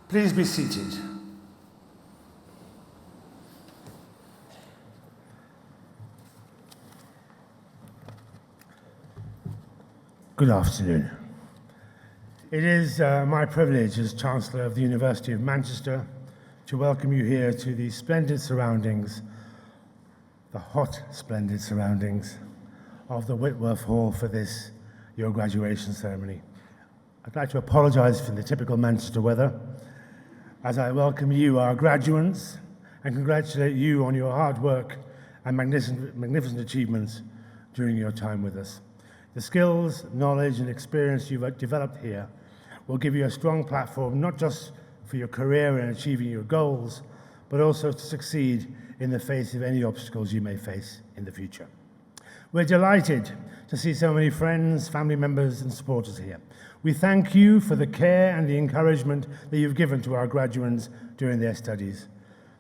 Please be seated. Good afternoon. It is my privilege as Chancellor of the University of Manchester to welcome you here to the splendid surroundings, the hot, splendid surroundings of the Whitworth Hall for this, your graduation ceremony. I'd like to apologise for the typical Manchester weather as I welcome you, our graduates, and congratulate you on your hard work and magnificent achievements during your time with us. The skills, knowledge, and experience you've developed here will give you a strong platform, not just for your career and achieving your goals, but also to succeed in the face of any obstacles you may face in the future. We're delighted to see so many friends, family members, and supporters here. We thank you for the care and the encouragement that you've given to our graduates during their studies.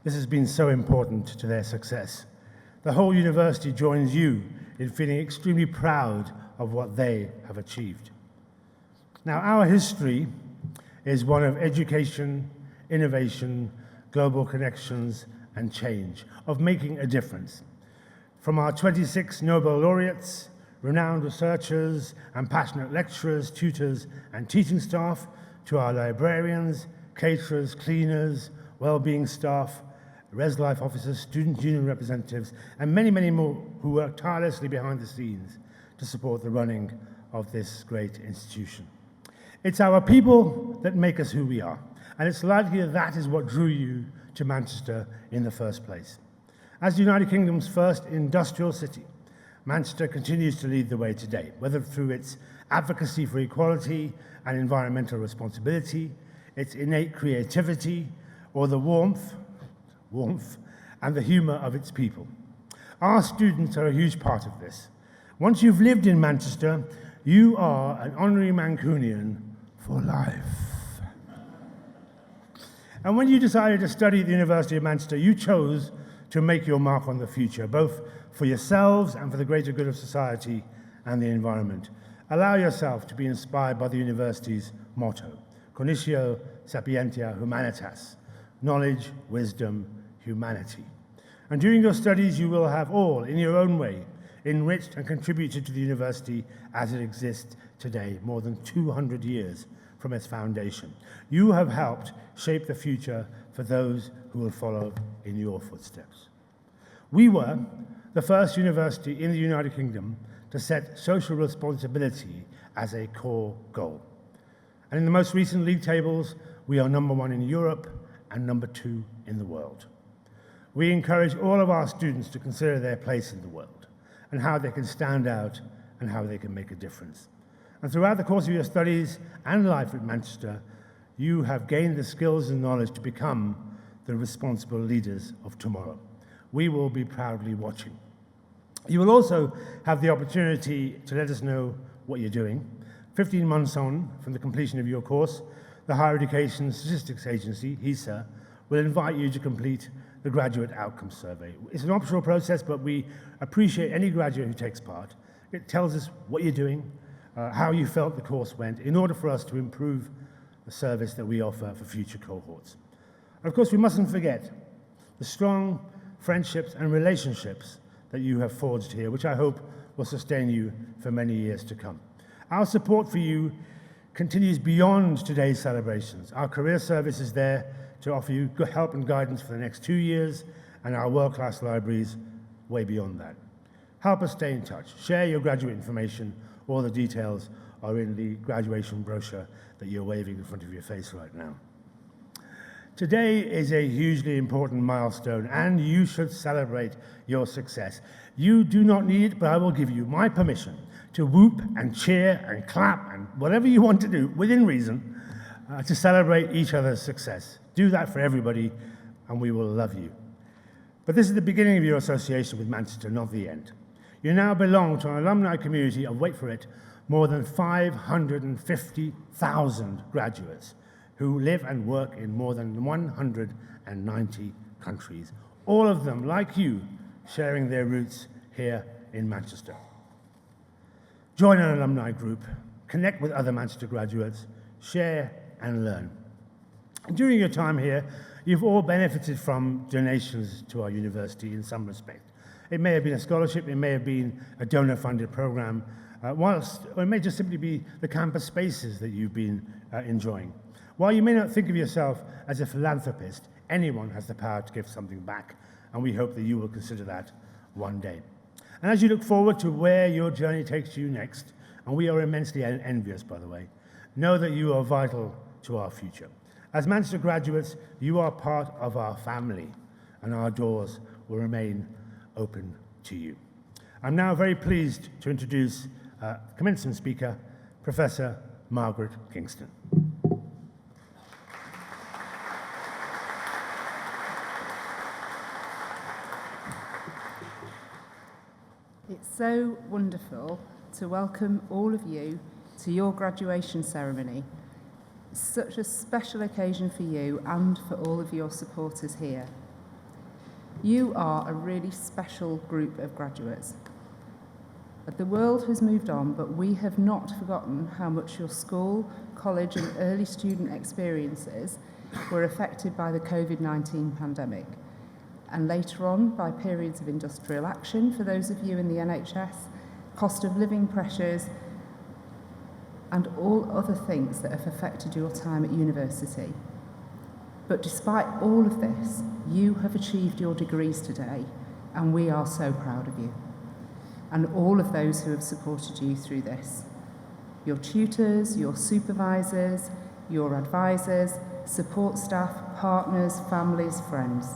This has been so important to their success. The whole university joins you in feeling extremely proud of what they have achieved. Now, our history is one of education, innovation, global connections, and change, of making a difference. From our 26 Nobel laureates, renowned researchers, and passionate lecturers, tutors, and teaching staff, to our librarians, caterers, cleaners, well-being staff, Res Life officers, student union representatives, and many, many more who work tirelessly behind the scenes to support the running of this great institution. It's our people that make us who we are, and it's likely that is what drew you to Manchester in the first place. As the United Kingdom's first industrial city, Manchester continues to lead the way today, whether through its advocacy for equality and environmental responsibility, its innate creativity, or the warmth and the humour of its people. Our students are a huge part of this. Once you've lived in Manchester, you are an honorary Mancunian for life. And when you decided to study at the University of Manchester, you chose to make your mark on the future, both for yourselves and for the greater good of society and the environment. Allow yourself to be inspired by the university's motto, Cognitio Sapientia Humanitas, knowledge, wisdom, humanity. And during your studies, you will have all, in your own way, enriched and contributed to the university as it exists today, more than 200 years from its foundation. You have helped shape the future for those who will follow in your footsteps. We were the first university in the United Kingdom to set social responsibility as a core goal. And in the most recent league tables, we are number 1 in Europe and number 2 in the world. We encourage all of our students to consider their place in the world and how they can stand out and how they can make a difference. And throughout the course of your studies and life at Manchester, you have gained the skills and knowledge to become the responsible leaders of tomorrow. We will be proudly watching. You will also have the opportunity to let us know what you're doing. 15 months on from the completion of your course, the Higher Education Statistics Agency, HESA, will invite you to complete the Graduate Outcomes Survey. It's an optional process, but we appreciate any graduate who takes part. It tells us what you're doing, how you felt the course went, in order for us to improve the service that we offer for future cohorts. And of course, we mustn't forget the strong friendships and relationships that you have forged here, which I hope will sustain you for many years to come. Our support for you continues beyond today's celebrations. Our career service is there to offer you good help and guidance for the next 2 years, and our world-class libraries way beyond that. Help us stay in touch. Share your graduate information. All the details are in the graduation brochure that you're waving in front of your face right now. Today is a hugely important milestone, and you should celebrate your success. You do not need it, but I will give you my permission to whoop and cheer and clap and whatever you want to do, within reason, to celebrate each other's success. Do that for everybody, and we will love you. But this is the beginning of your association with Manchester, not the end. You now belong to an alumni community of, wait for it, more than 550,000 graduates who live and work in more than 190 countries, all of them, like you, sharing their roots here in Manchester. Join an alumni group, connect with other Manchester graduates, share and learn. During your time here, you've all benefited from donations to our university in some respect. It may have been a scholarship, it may have been a donor-funded program, or it may just simply be the campus spaces that you've been enjoying. While you may not think of yourself as a philanthropist, anyone has the power to give something back, and we hope that you will consider that one day. And as you look forward to where your journey takes you next, and we are immensely envious, by the way, know that you are vital to our future. As Manchester graduates, you are part of our family, and our doors will remain open to you. I'm now very pleased to introduce commencement speaker, Professor Margaret Kingston. It's so wonderful to welcome all of you to your graduation ceremony. Such a special occasion for you and for all of your supporters here. You are a really special group of graduates. The world has moved on, but we have not forgotten how much your school, college and early student experiences were affected by the COVID-19 pandemic, and later on by periods of industrial action for those of you in the NHS, cost of living pressures, and all other things that have affected your time at university. But despite all of this, you have achieved your degrees today, and we are so proud of you. And all of those who have supported you through this. Your tutors, your supervisors, your advisors, support staff, partners, families, friends.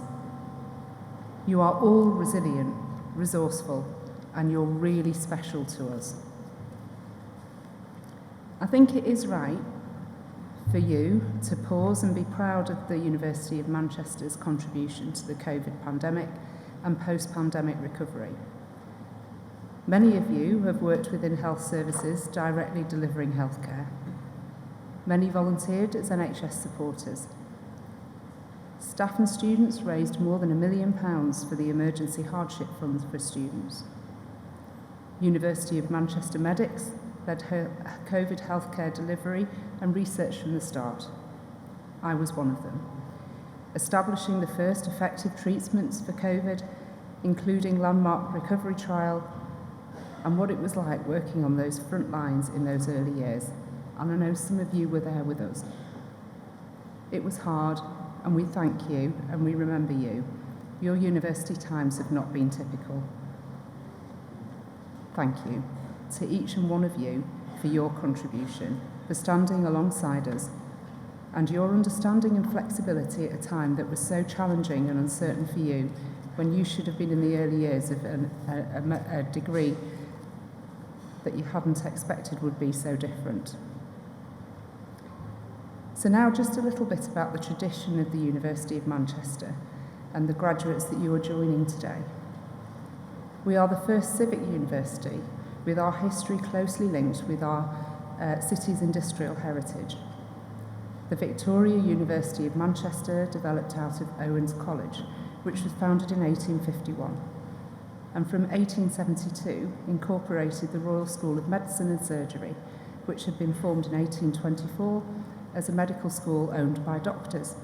You are all resilient, resourceful, and you're really special to us. I think it is right for you to pause and be proud of the University of Manchester's contribution to the COVID pandemic and post-pandemic recovery. Many of you have worked within health services directly delivering healthcare. Many volunteered as NHS supporters. Staff and students raised more than £1 million for the emergency hardship funds for students. University of Manchester medics led COVID healthcare delivery and research from the start. I was one of them. Establishing the first effective treatments for COVID, including landmark recovery trial, and what it was like working on those front lines in those early years. And I know some of you were there with us. It was hard, and we thank you, and we remember you. Your university times have not been typical. Thank you to each and one of you for your contribution, for standing alongside us, and your understanding and flexibility at a time that was so challenging and uncertain for you, when you should have been in the early years of a degree that you hadn't expected would be so different. So now just a little bit about the tradition of the University of Manchester and the graduates that you are joining today. We are the first civic university with our history closely linked with our city's industrial heritage. The Victoria University of Manchester developed out of Owens College, which was founded in 1851, and from 1872 incorporated the Royal School of Medicine and Surgery, which had been formed in 1824 as a medical school owned by doctors.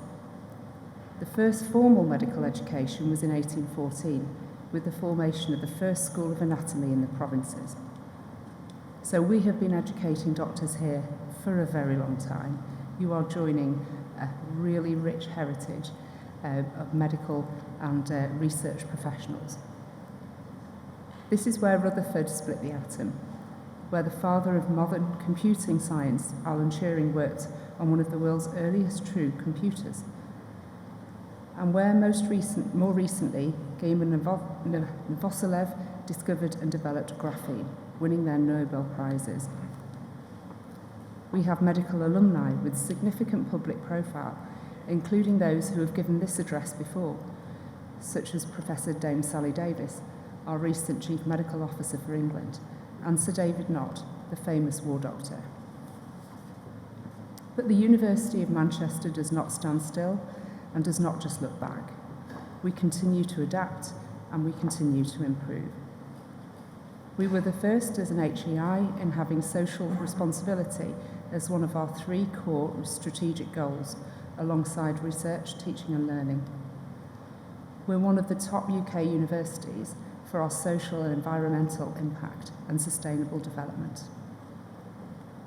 The first formal medical education was in 1814, with the formation of the first school of anatomy in the provinces. So we have been educating doctors here for a very long time. You are joining a really rich heritage of medical and research professionals. This is where Rutherford split the atom, where the father of modern computing science, Alan Turing, worked on one of the world's earliest true computers, and where more recently, Gaiman and Novoselov discovered and developed graphene, winning their Nobel Prizes. We have medical alumni with significant public profile, including those who have given this address before, such as Professor Dame Sally Davis, our recent Chief Medical Officer for England, and Sir David Nott, the famous war doctor. But the University of Manchester does not stand still and does not just look back. We continue to adapt and we continue to improve. We were the first as an HEI in having social responsibility as one of our 3 core strategic goals, alongside research, teaching and learning. We're one of the top UK universities for our social and environmental impact and sustainable development.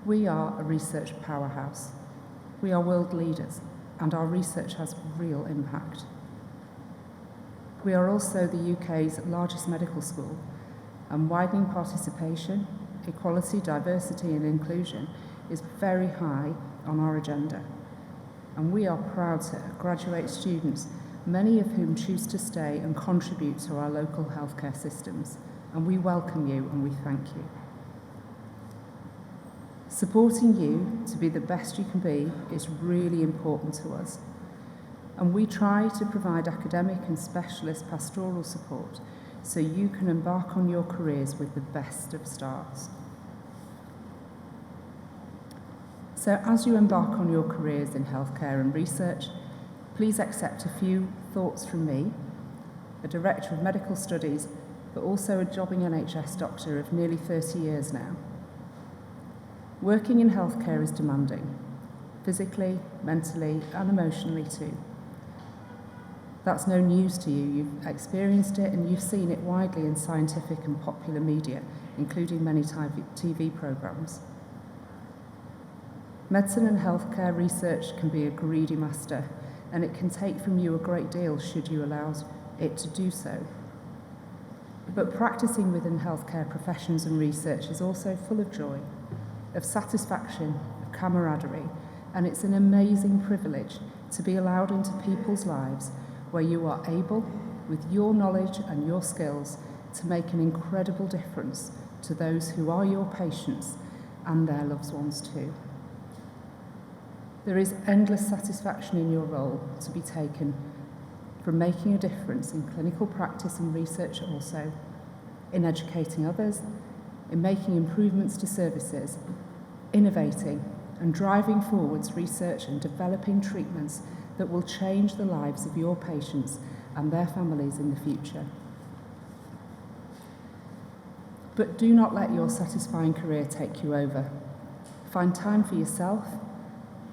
We are a research powerhouse. We are world leaders, and our research has real impact. We are also the UK's largest medical school, and widening participation, equality, diversity and inclusion is very high on our agenda. And we are proud to graduate students, many of whom choose to stay and contribute to our local healthcare systems. And we welcome you and we thank you. Supporting you to be the best you can be is really important to us. And we try to provide academic and specialist pastoral support so you can embark on your careers with the best of starts. So as you embark on your careers in healthcare and research, please accept a few thoughts from me, a Director of Medical Studies, but also a jobbing NHS doctor of nearly 30 years now. Working in healthcare is demanding, physically, mentally, and emotionally too. That's no news to you. You've experienced it and you've seen it widely in scientific and popular media, including many TV programmes. Medicine and healthcare research can be a greedy master, and it can take from you a great deal should you allow it to do so. But practicing within healthcare professions and research is also full of joy, of satisfaction, of camaraderie, and it's an amazing privilege to be allowed into people's lives where you are able, with your knowledge and your skills, to make an incredible difference to those who are your patients and their loved ones too. There is endless satisfaction in your role to be taken from making a difference in clinical practice and research also, in educating others, in making improvements to services, innovating and driving forwards research and developing treatments that will change the lives of your patients and their families in the future. But do not let your satisfying career take you over. Find time for yourself,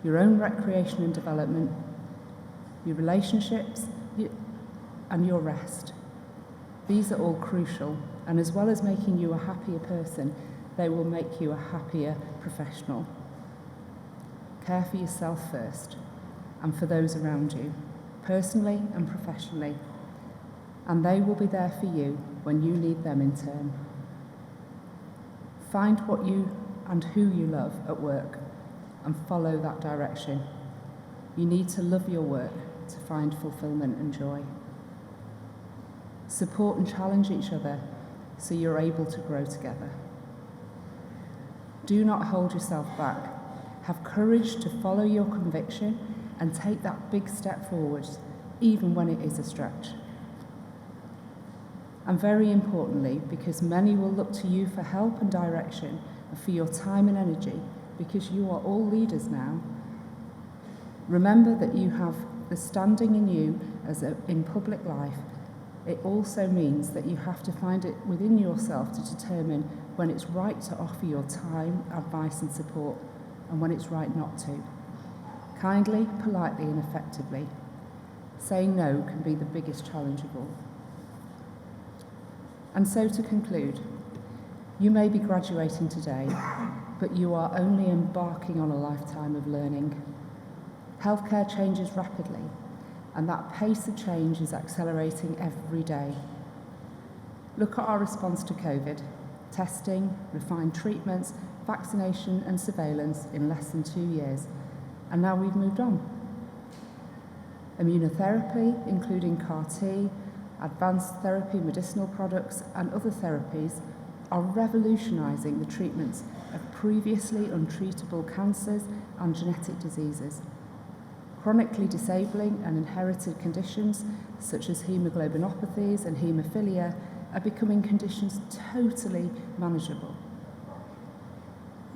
your own recreation and development, your relationships, and your rest. These are all crucial, and as well as making you a happier person, they will make you a happier professional. Care for yourself first, and for those around you, personally and professionally, and they will be there for you when you need them in turn. Find what you and who you love at work, and follow that direction. You need to love your work to find fulfillment and joy. Support and challenge each other so you're able to grow together. Do not hold yourself back. Have courage to follow your conviction and take that big step forward, even when it is a stretch. And very importantly, because many will look to you for help and direction and for your time and energy, because you are all leaders now, remember that you have the standing in you in public life. It also means that you have to find it within yourself to determine when it's right to offer your time, advice and support, and when it's right not to. Kindly, politely and effectively. Saying no can be the biggest challenge of all. And so to conclude, you may be graduating today, but you are only embarking on a lifetime of learning. Healthcare changes rapidly, and that pace of change is accelerating every day. Look at our response to COVID: testing, refined treatments, vaccination and surveillance in less than 2 years, and now we've moved on. Immunotherapy, including CAR-T, advanced therapy, medicinal products and other therapies are revolutionising the treatments of previously untreatable cancers and genetic diseases. Chronically disabling and inherited conditions such as hemoglobinopathies and haemophilia are becoming conditions totally manageable.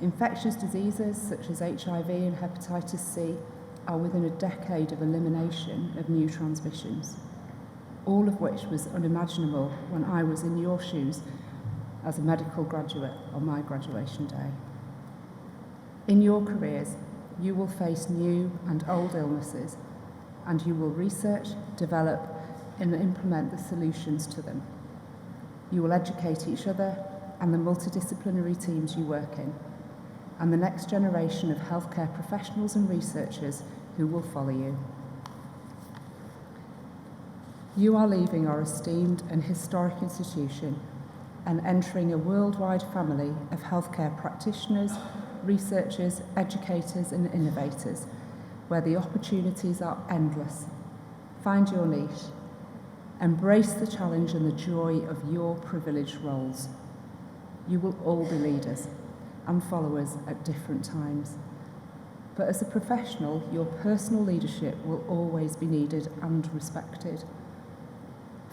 Infectious diseases such as HIV and hepatitis C are within a decade of elimination of new transmissions, all of which was unimaginable when I was in your shoes as a medical graduate on my graduation day. In your careers, you will face new and old illnesses, and you will research, develop, and implement the solutions to them. You will educate each other and the multidisciplinary teams you work in, and the next generation of healthcare professionals and researchers who will follow you. You are leaving our esteemed and historic institution and entering a worldwide family of healthcare practitioners, researchers, educators and innovators, where the opportunities are endless. Find your niche. Embrace the challenge and the joy of your privileged roles. You will all be leaders and followers at different times. But as a professional, your personal leadership will always be needed and respected.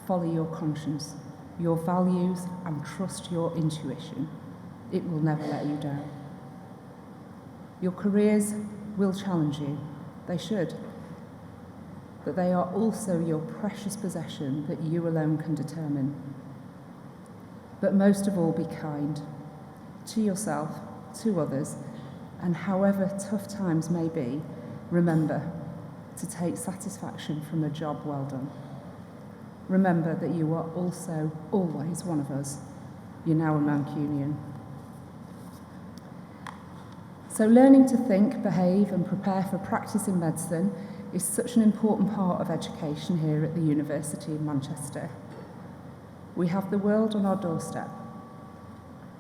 Follow your conscience, your values, and trust your intuition. It will never let you down. Your careers will challenge you. They should. But they are also your precious possession that you alone can determine. But most of all, be kind to yourself, to others, and however tough times may be, remember to take satisfaction from a job well done. Remember that you are also always one of us. You're now a Mancunian. So learning to think, behave and prepare for practice in medicine is such an important part of education here at the University of Manchester. We have the world on our doorstep.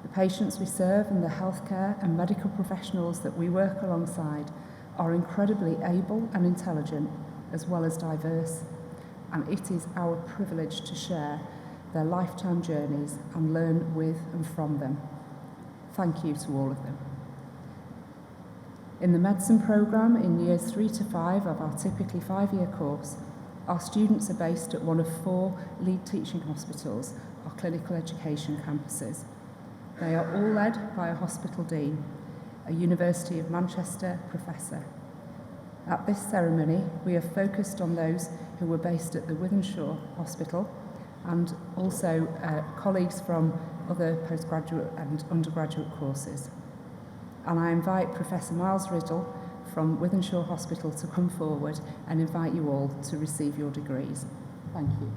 The patients we serve and the healthcare and medical professionals that we work alongside are incredibly able and intelligent, as well as diverse, and it is our privilege to share their lifetime journeys and learn with and from them. Thank you to all of them. In the medicine programme in years 3 to 5 of our typically 5-year course, our students are based at one of 4 lead teaching hospitals, our clinical education campuses. They are all led by a hospital dean, a University of Manchester professor. At this ceremony, we have focused on those who were based at the Wythenshawe Hospital and also colleagues from other postgraduate and undergraduate courses. And I invite Professor Miles Riddle from Wythenshawe Hospital to come forward and invite you all to receive your degrees. Thank you.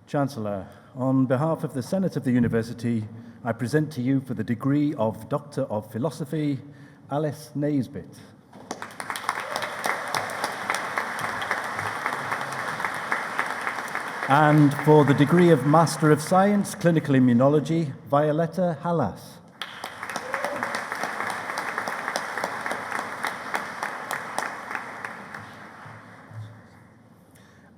Chancellor, on behalf of the Senate of the University, I present to you for the degree of Doctor of Philosophy, Alice Naisbitt. And for the degree of Master of Science, Clinical Immunology, Violetta Hallas.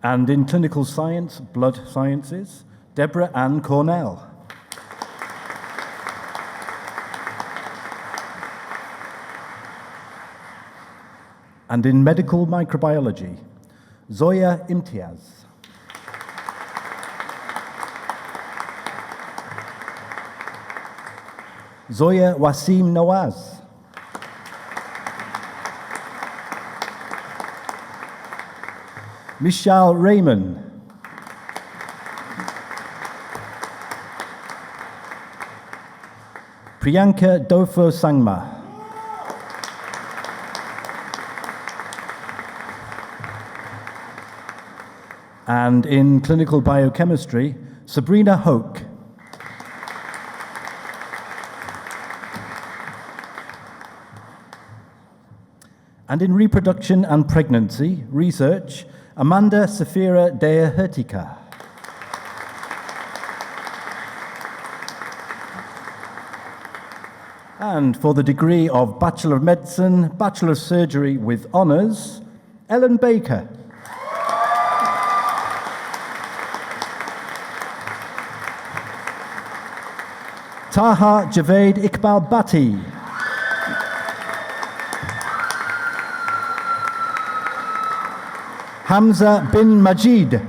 And in Clinical Science, Blood Sciences, Deborah Ann Cornell. And in Medical Microbiology, Zoya Imtiaz. Zoya Wasim Nawaz. Michelle Raymond. Priyanka Dofo Sangma. And in clinical biochemistry, Sabrina Hoke. And in reproduction and pregnancy research, Amanda Safira Dea Hertica. And for the degree of Bachelor of Medicine, Bachelor of Surgery with Honours, Ellen Baker. Taha Javed Iqbal Bhatti. Hamza bin Majid.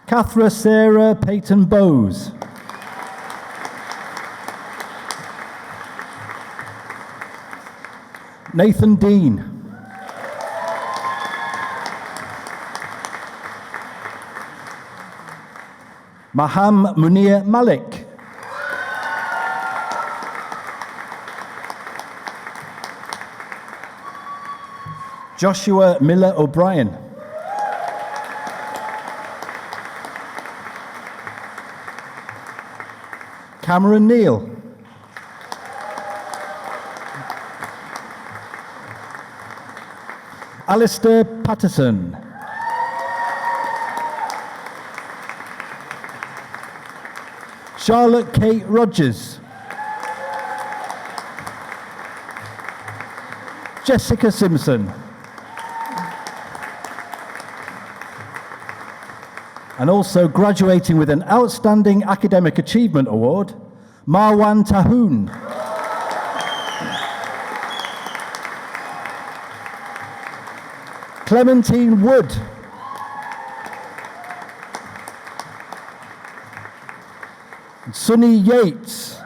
Kathra Sarah Peyton Bowes. Nathan Dean. Maham Munir Malik. Joshua Miller O'Brien. Cameron Neal. Alistair Patterson. Charlotte Kate Rogers. Jessica Simpson. And also graduating with an Outstanding Academic Achievement Award, Marwan Tahoon. Clementine Wood. Sunny Yates.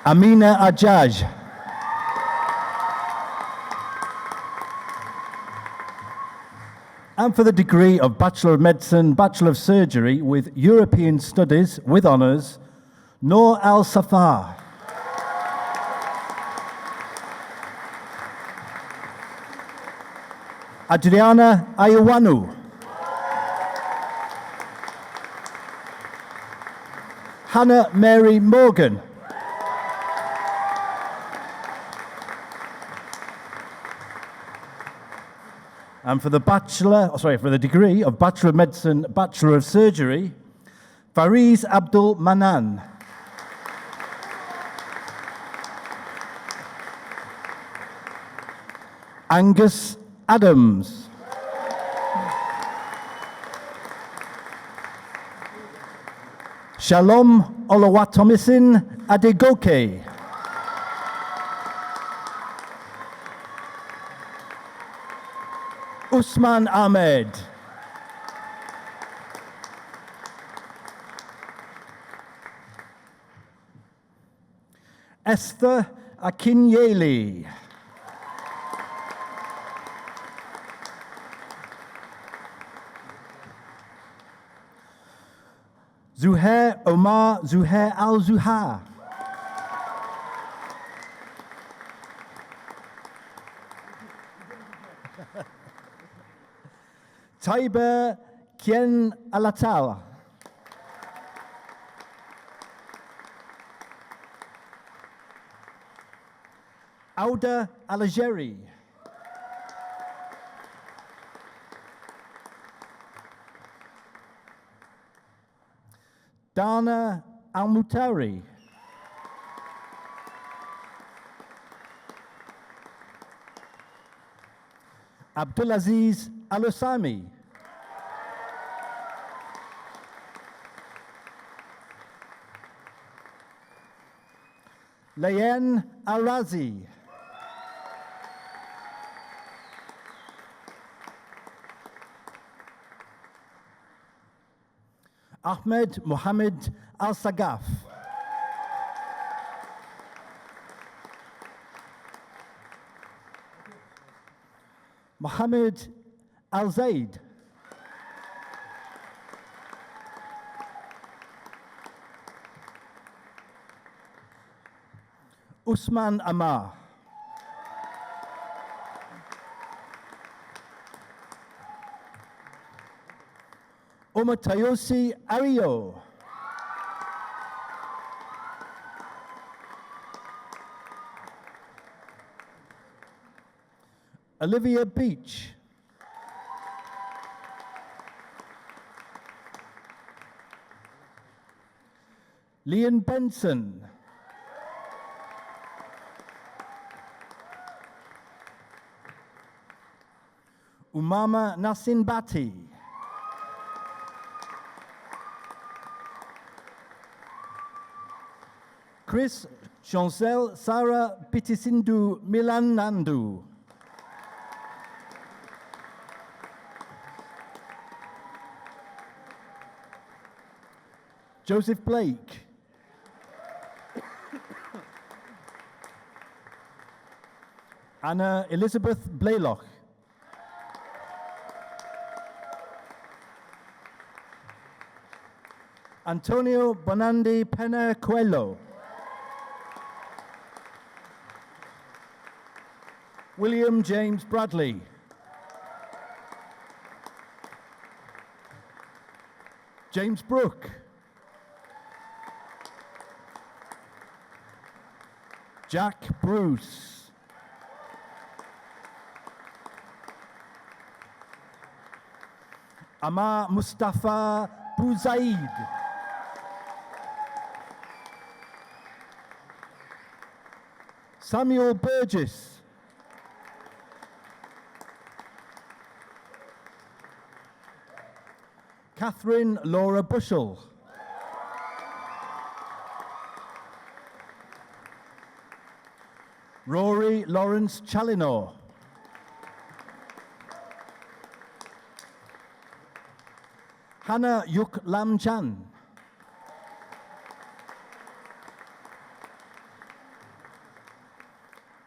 Amina Ajaj. And for the degree of Bachelor of Medicine, Bachelor of Surgery with European Studies with honours, Noor Al-Safar. Adriana Ayawanu. Hannah Mary Morgan. And for the degree of Bachelor of Medicine, Bachelor of Surgery, Fariz Abdul Manan. Angus Adams. Shalom Olawatomisin Adegoke. Usman Ahmed. Esther Akinyeli. Zuhair Omar Zuhair Al-Zuhar. Taiba Kien Alatal. Auda Alageri. Dana Al-Mutari. Abdulaziz Al-Usami. Layan Al-Razi. Ahmed Mohammed Al-Sagaf. Mohammed Al-Zaid. Usman Amar. Omatayosi Ario. Olivia Beach. Leon Benson. Umama Nasin Bati. Chris Chancel Sarah Pitisindu Milanandu. Joseph Blake. Anna Elizabeth Blaylock. Antonio Bonandi Pena Coelho. William James Bradley. James Brooke. Jack Bruce. Amar Mustafa Bouzaid. Samuel Burgess. Catherine Laura Bushell. Rory Lawrence Chalinor. Hannah Yuk Lam Chan.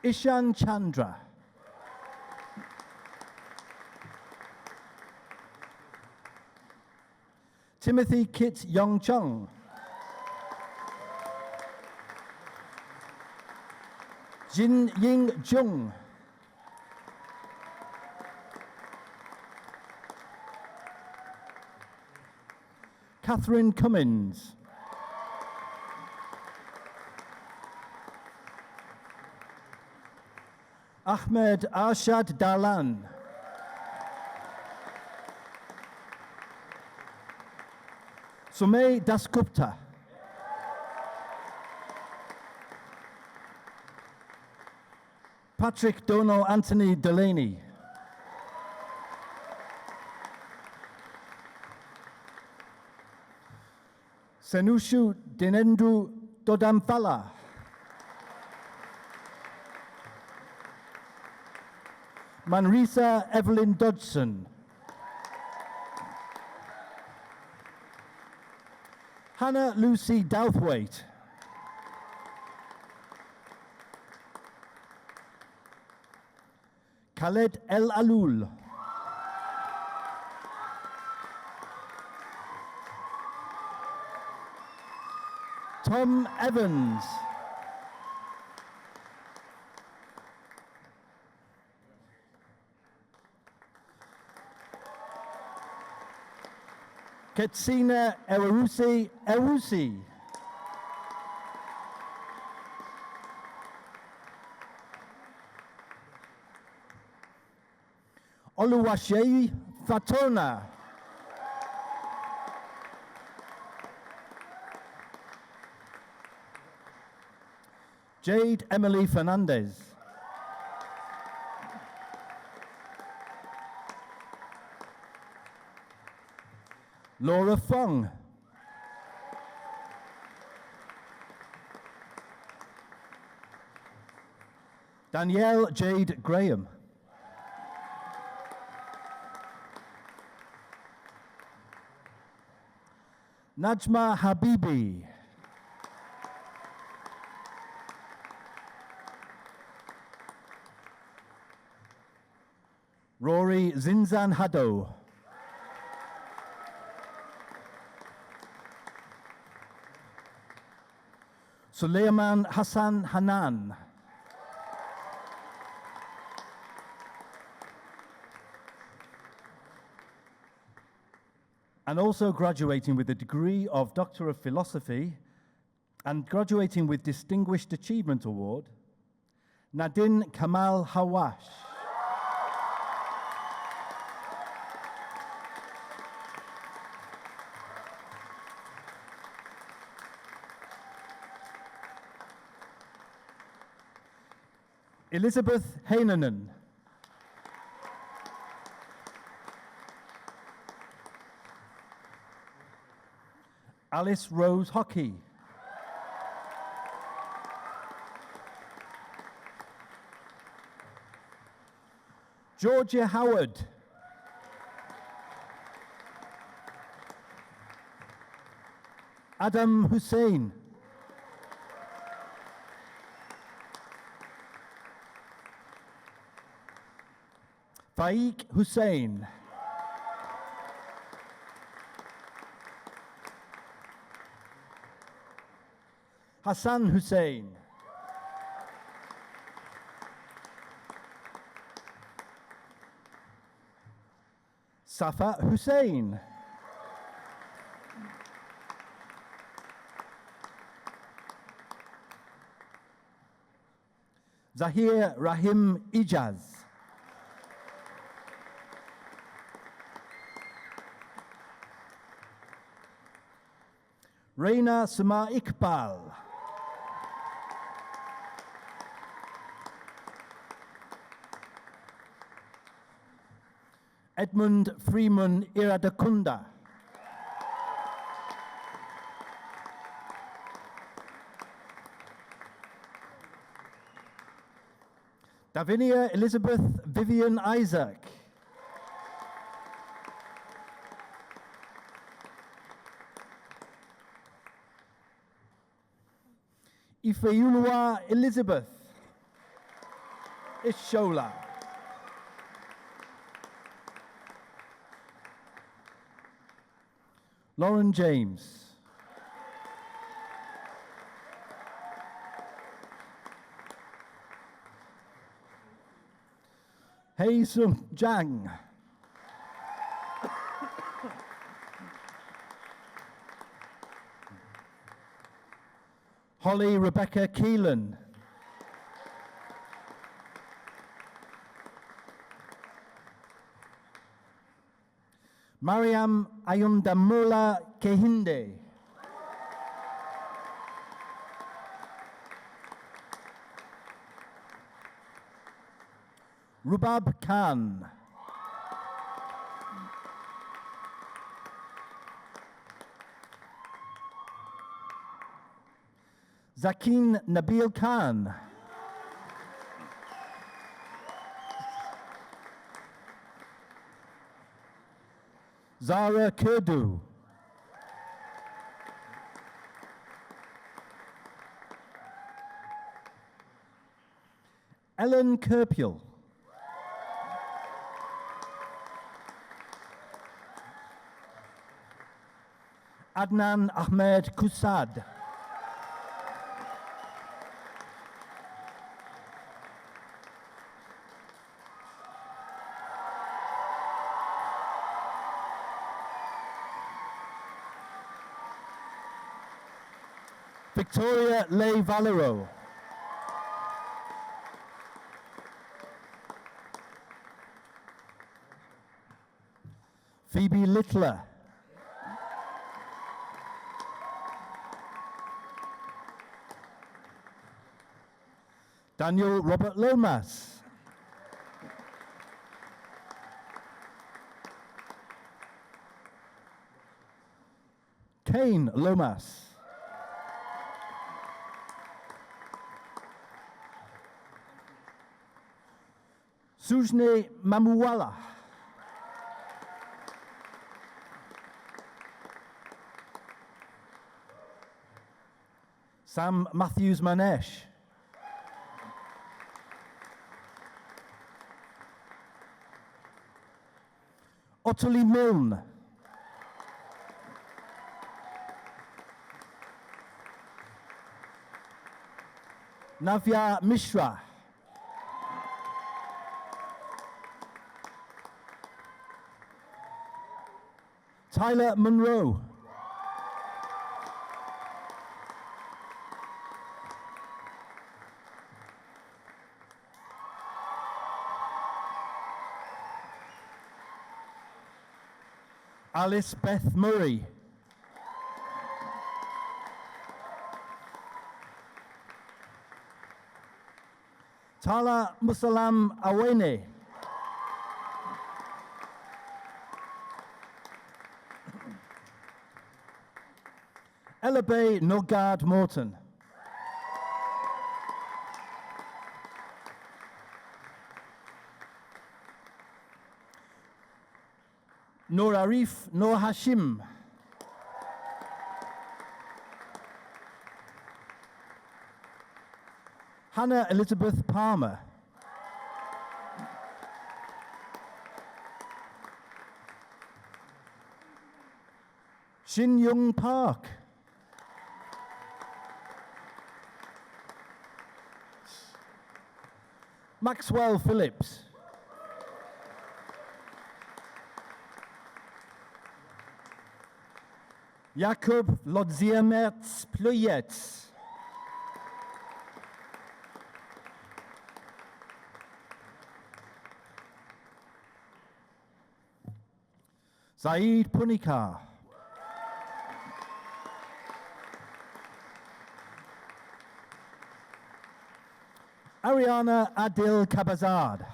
Ishan Chandra. Timothy Kit Yong Chung. Jin Ying Jung. Catherine Cummins. Ahmed Arshad Dalan. Sumay Dasgupta. Patrick Dono Anthony Delaney. Senushu Dinendru Dodamfala. Manrisa Evelyn Dodson. Hannah Lucy Douthwaite. Khaled El Alul. Tom Evans. Ketsina Ewusi Ewusi. Oluwaseyi Fatona. Jade Emily Fernandez. Laura Fong. Danielle Jade Graham. Najma Habibi. Rory Zinzan Haddo. Suleiman Hassan Hanan. And also graduating with a degree of Doctor of Philosophy and graduating with Distinguished Achievement Award, Nadine Kamal Hawash. Elizabeth Heinonen. Alice Rose Hockey. Georgia Howard. Adam Hussein. Faiq Hussain. Hassan Hussain. Safa Hussain. Zahir Rahim Ijaz. Reina Sama Iqbal. Edmund Freeman Iradakunda. Davinia Elizabeth Vivian Isaac. Ifeoluwa Elizabeth Ishola. Lauren James. Hei Sung Jang. Holly Rebecca Keelan. Mariam Ayundamula Kehinde. Rubab Khan. Zakin Nabil Khan. Zara Kurdu. Ellen Kerpiel. Adnan Ahmed Kusad. Victoria Leigh Valero. Phoebe Littler. Daniel Robert Lomas. Kane Lomas. Sujne Mamuwala. Sam Matthews Manesh. Ottilie Milne. Navya Mishra. Tyler Monroe. Alice Beth Murray. Tala Musalam Awene. Elabe Nogard Morton. Noor Arif Noor Hashim. Hannah Elizabeth Palmer. Shin Young Park. Maxwell Phillips. Jakob Lodziermerz Pluyetz. Saeed Punika. Ariana Adil Kabazad.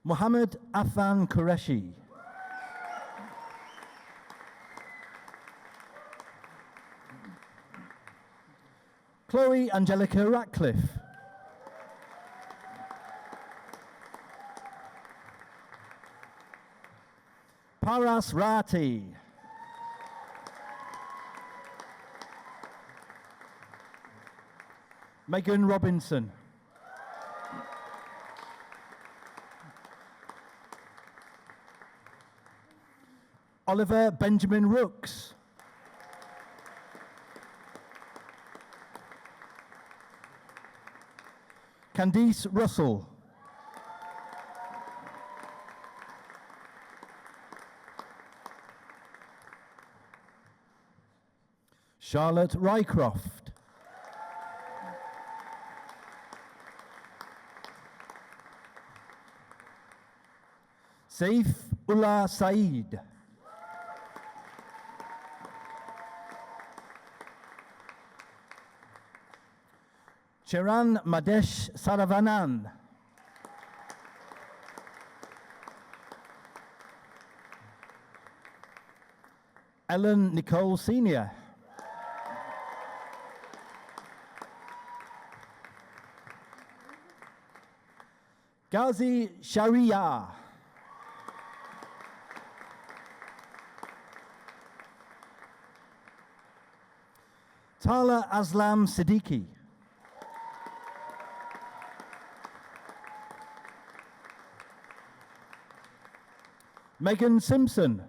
Mohammed Afan Qureshi. Chloe Angelica Ratcliffe. Paras Rati. Megan Robinson. Oliver Benjamin Rooks. Candice Russell. Charlotte Rycroft. Saif Ullah Saeed. Chiran Madesh Saravanan. Ellen Nicole Sr. Ghazi Sharia. Tala Aslam Siddiqui. Megan Simpson.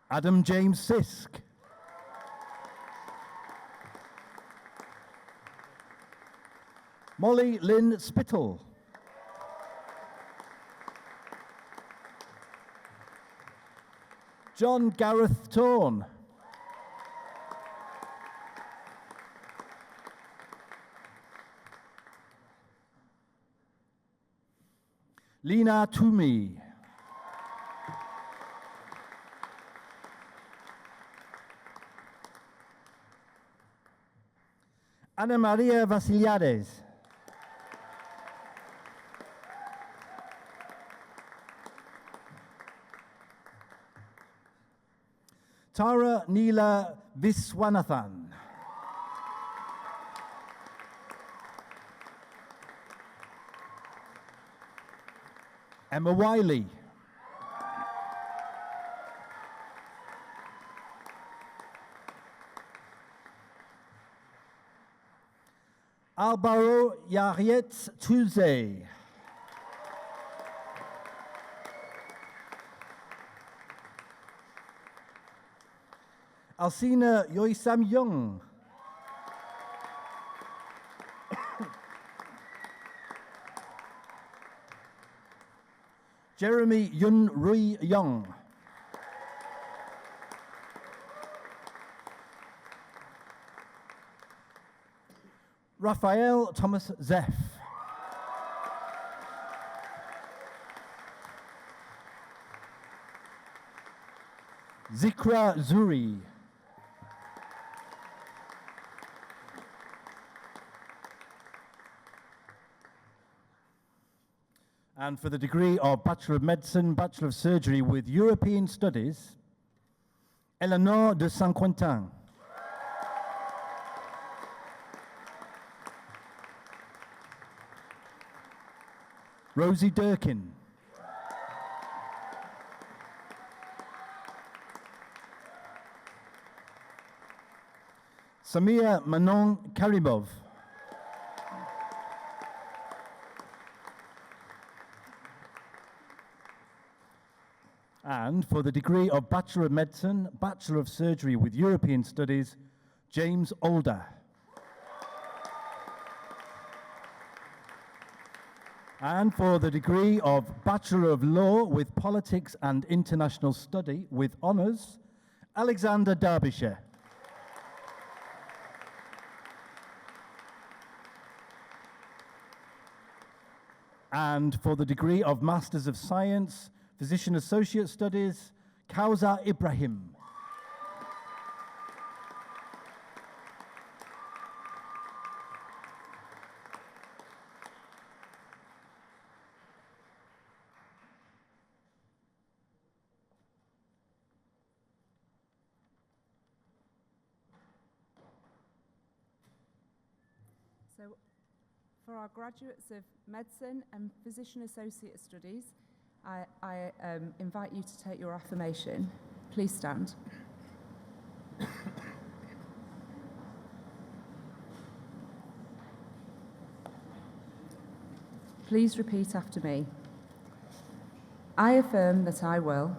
Adam James Sisk. Molly Lynn Spittle. John Gareth Torn. Lina Toomey. Ana Maria Vasiliades. Tara Neela Viswanathan. Emma Wiley. Alvaro Yariet Tuze. Alcina Yoisam Young. Jeremy Yun Rui Young. Raphael Thomas Zeff. Zikra Zuri. And for the degree of Bachelor of Medicine, Bachelor of Surgery with European Studies, Eleanor de Saint-Quentin. Rosie Durkin. Samia Manon Karimov. And for the degree of Bachelor of Medicine, Bachelor of Surgery with European Studies, James Alder. And for the degree of Bachelor of Law with Politics and International Study with honours, Alexander Derbyshire. And for the degree of Masters of Science, Physician Associate Studies, Kauza Ibrahim. So, for our graduates of Medicine and Physician Associate Studies, I invite you to take your affirmation. Please stand. Please repeat after me. I affirm that I will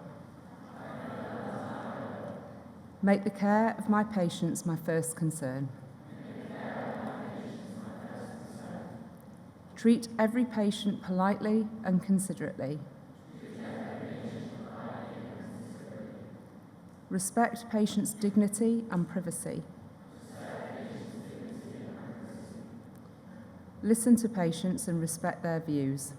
make the care of my patients my first concern. Treat every patient politely and considerately. Respect patients' dignity and privacy. Listen to patients and respect their views.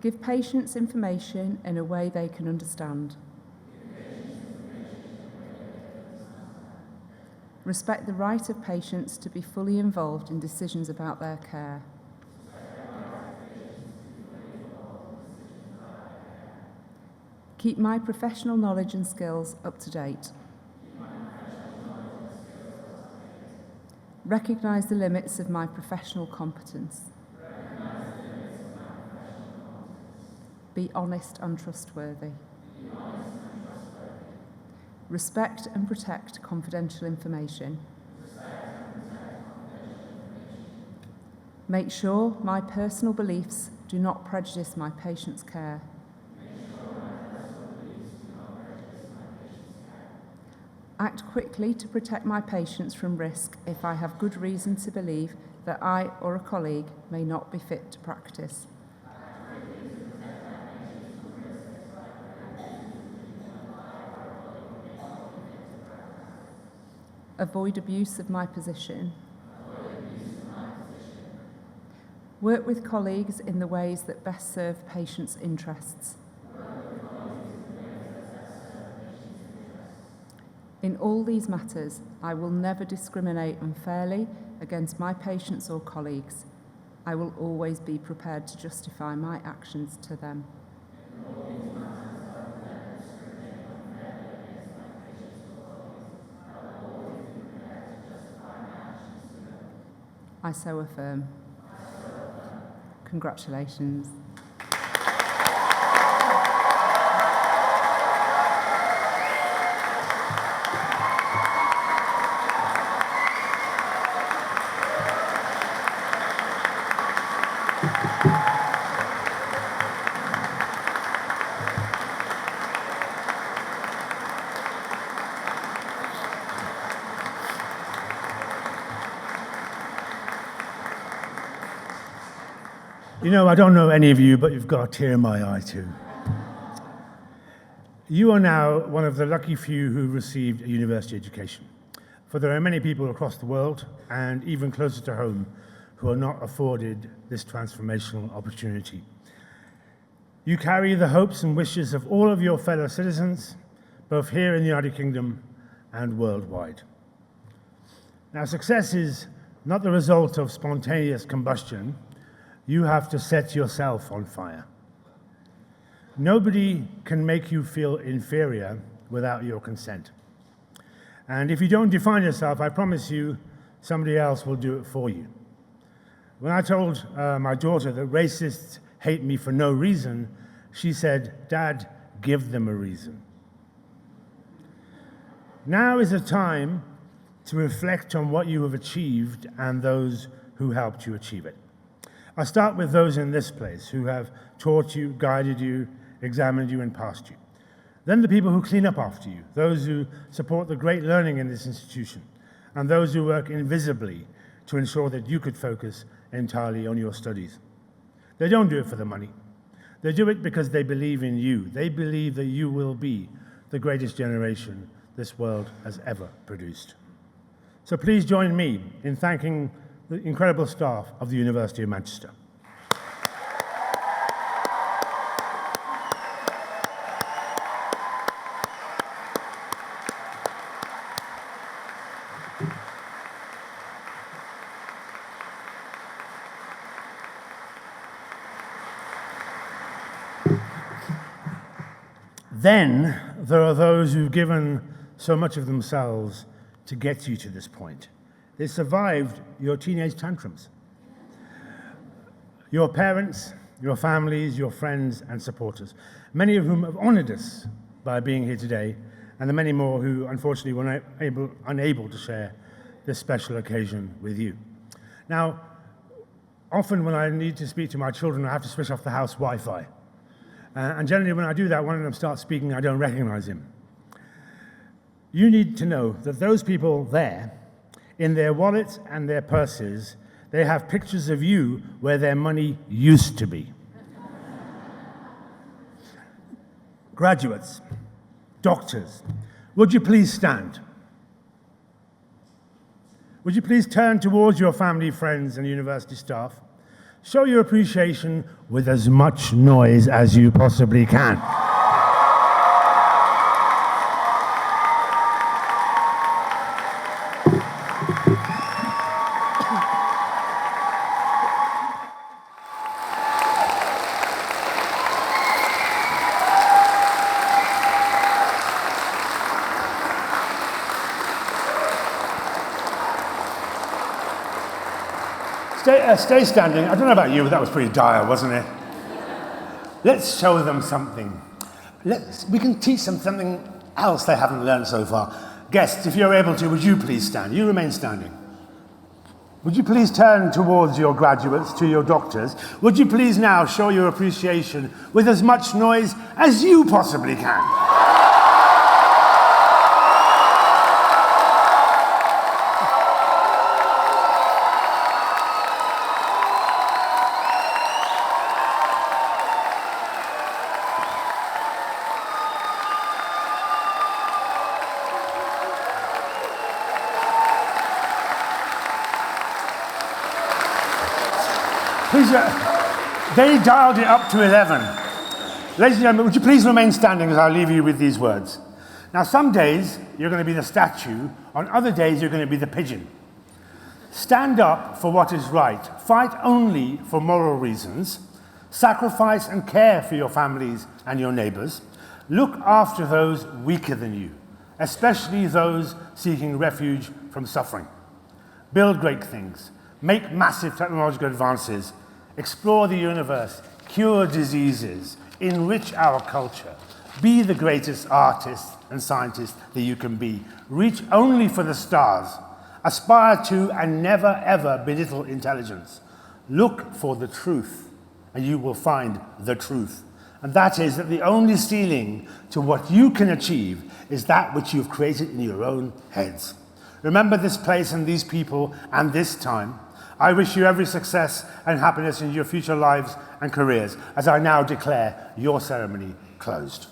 Give patients information in a way they can understand. Respect the right of patients to be fully involved in decisions about their care. Keep my professional knowledge and skills up to date. Recognise the limits of my professional competence. Be honest and trustworthy. Respect and protect confidential information. Make sure my personal beliefs do not prejudice my patients' care. Act quickly to protect my patients from risk if I have good reason to believe that I or a colleague may not be fit to practice. Avoid abuse of my position. Work with colleagues in the ways that best serve patients' interests. In all these matters, I will never discriminate unfairly against my patients or colleagues. I will always be prepared to justify my actions to them. I so affirm. Congratulations. You know, I don't know any of you, but you've got a tear in my eye too. You are now one of the lucky few who received a university education. For there are many people across the world, and even closer to home, who are not afforded this transformational opportunity. You carry the hopes and wishes of all of your fellow citizens, both here in the United Kingdom and worldwide. Now, success is not the result of spontaneous combustion. You have to set yourself on fire. Nobody can make you feel inferior without your consent. And if you don't define yourself, I promise you, somebody else will do it for you. When I told my daughter that racists hate me for no reason, she said, "Dad, give them a reason." Now is a time to reflect on what you have achieved and those who helped you achieve it. I'll start with those in this place who have taught you, guided you, examined you, and passed you. Then the people who clean up after you, those who support the great learning in this institution, and those who work invisibly to ensure that you could focus entirely on your studies. They don't do it for the money. They do it because they believe in you. They believe that you will be the greatest generation this world has ever produced. So please join me in thanking the incredible staff of the University of Manchester. Then there are those who've given so much of themselves to get you to this point. They survived your teenage tantrums. Your parents, your families, your friends and supporters, many of whom have honored us by being here today, and the many more who unfortunately were unable to share this special occasion with you. Now, often when I need to speak to my children, I have to switch off the house Wi-Fi. And generally when I do that, one of them starts speaking, I don't recognize him. You need to know that those people there, in their wallets and their purses, they have pictures of you where their money used to be. Graduates, doctors, would you please stand? Would you please turn towards your family, friends, and university staff? Show your appreciation with as much noise as you possibly can. Stay standing. I don't know about you, but that was pretty dire, wasn't it? Let's show them something. We can teach them something else they haven't learned so far. Guests, if you're able to, would you please stand? You remain standing. Would you please turn towards your graduates, to your doctors? Would you please now show your appreciation with as much noise as you possibly can? Please, they dialed it up to 11. Ladies and gentlemen, would you please remain standing as I leave you with these words. Now, some days you're going to be the statue, on other days you're going to be the pigeon. Stand up for what is right. Fight only for moral reasons. Sacrifice and care for your families and your neighbors. Look after those weaker than you, especially those seeking refuge from suffering. Build great things. Make massive technological advances. Explore the universe. Cure diseases. Enrich our culture. Be the greatest artist and scientist that you can be. Reach only for the stars. Aspire to and never ever belittle intelligence. Look for the truth, and you will find the truth. And that is that the only ceiling to what you can achieve is that which you've created in your own heads. Remember this place and these people and this time. I wish you every success and happiness in your future lives and careers as I now declare your ceremony closed.